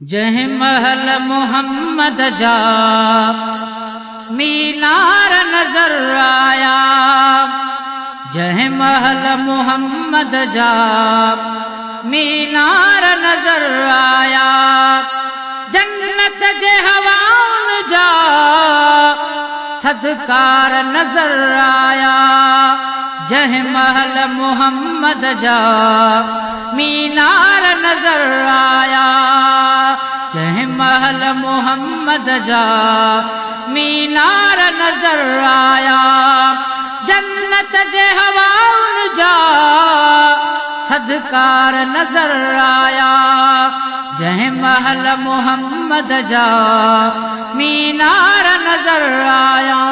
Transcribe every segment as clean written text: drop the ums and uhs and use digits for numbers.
जंहिं महल मोहम्मद जा मीनार नजर आया, जंहिं महल मोहम्मद जा मीनार नजर आया, जन्नत जे हवाउनि जा थदकार नजर आया। जंहिं महल मोहम्मद जा मीनार नजर आया, जंहिं महल मोहम्मद जा मीनार नजर आया, जन्नत जे हवाउनि जा थदकार नजर आया। जंहिं महल मोहम्मद जा मीनार नजर आया,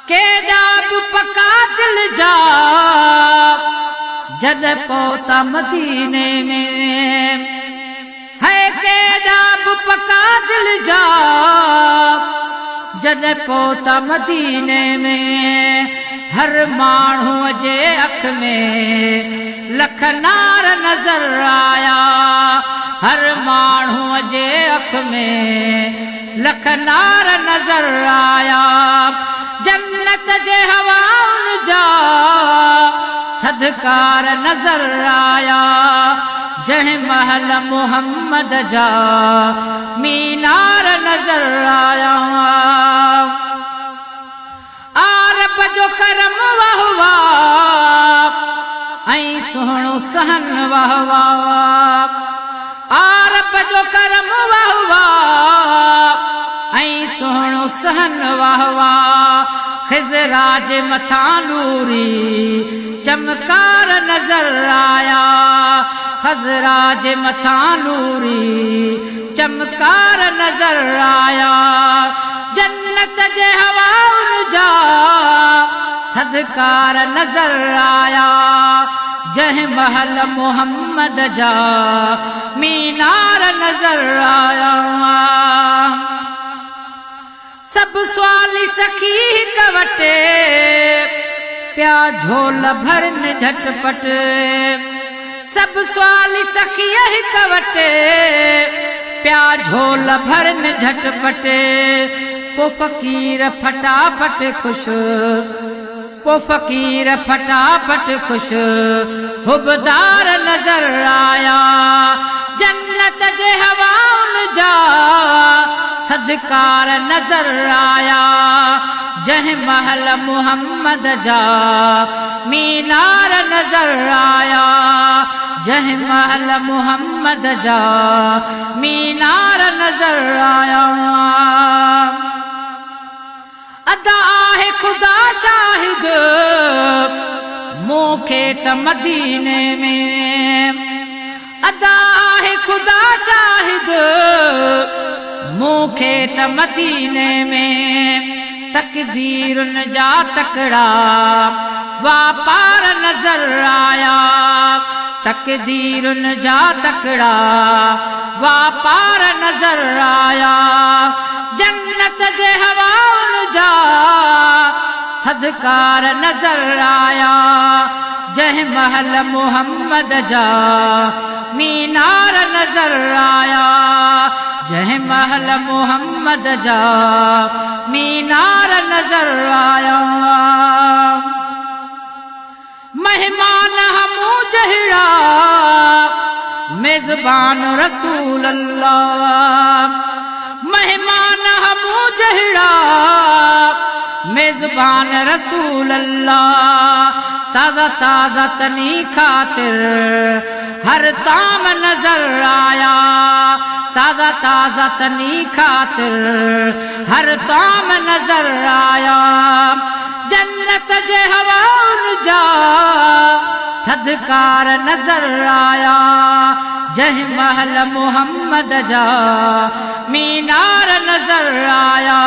केॾा बि पका दिल जा जद पहुता मदीने में, है केॾा बि पका दिल जा जद पहुता मदीने में। हर माण्हूअ जे अख में लख नार नजर आया, हर माण्हूअ जे अख में लख नार नजर आया। जन्नत जे हवाउनि जा थदकार नजर आया, जंहिं महल मोहम्मद जा मीनार नजर आया। आरब जो करम वाह वाह ऐं सुहिणो सहन वाह वाह, आरब जो करम वाह वाह ऐं सुहिणो सहन वाह वाह। ख़िज़रा जे मथां नूरी चमकार नजर आया, ख़िज़रा जे मथां नूरी चमकार नजर आया। जन्नत जे हवाउनि जा थदकार नजर आया, जंहिं महल मोहम्मद जा मीनार नजर आया। सब स्वाली सखी हिक वटे प्या झोल भरन झटपट, सब स्वाली सखी हिक वटे प्या झोल भरन झटपट। पो फ़कीर फटाफट खुश, पो फ़कीर फटाफट खुश हुबदार नजर आया। जन्नत जे हवाउनि जा थदकार नजर आया, जंहिं महल मोहम्मद जा मीनार नजर आया, जंहिं महल मोहम्मद जा मीनार नजर आया। अदा आहे खुदा शाहिद मूंखे त मदीने में, अदा आहे खुदा शाहिद मूंखे त मदीने में। तकदीरुनि जा तकड़ा वापार नजर आया, तकदीरुनि जा तकड़ा वापार नजर आया। जन्नत जे हवाउनि जा थदकार नजर आया, जंहिं महल मोहम्मद जा मीनार नजर आया, जंहिं महल मोहम्मद जा मीनार नजर आया। मेहमान हमू जहिड़ा मेज़बान रसूल अल्लाह, मेहमान हमू जहिड़ा मेज़बान रसूल अल्लाह। ताज़ा ताज़ा तनी खातिर हर ताम नजर आया, ताज़ा ताज़ा तनी खातिर हर ताम नजर आया। जन्नत जे हवाउनि जा थदकार नजर आया, जंहिं महल मोहम्मद जा मीनार नजर आया,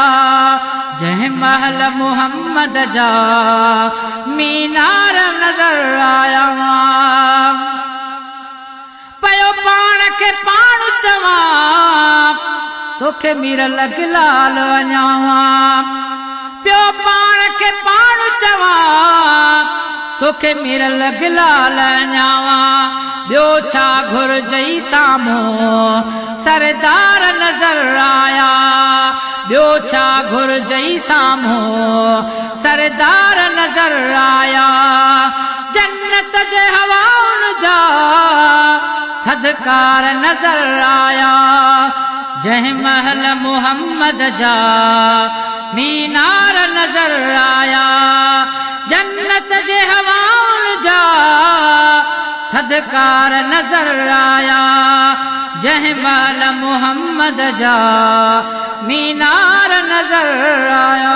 जंहिं महल मोहम्मद जा मीनार नजर आया। पयो पाण खे पाण चवां तोखे मीरल गिलाल वञावां, पियो पाण खे पाण चवां तोखे मीरल गिलाल वञावां। ॿियो छा घुरिजई साम्हूं सरदार नज़र आया ॿियो छा घुरिजई साम्हूं सरदार नज़र आया जन्नत जे हवाउनि जा थधिकार नज़र आया जंहिं महल मुहम्मद जा मीनार नज़र आया जन्नत जे हवाउनि जा थधिकार नज़र आया जंहिं महल मुहम्मद जा मीनार नज़र आया।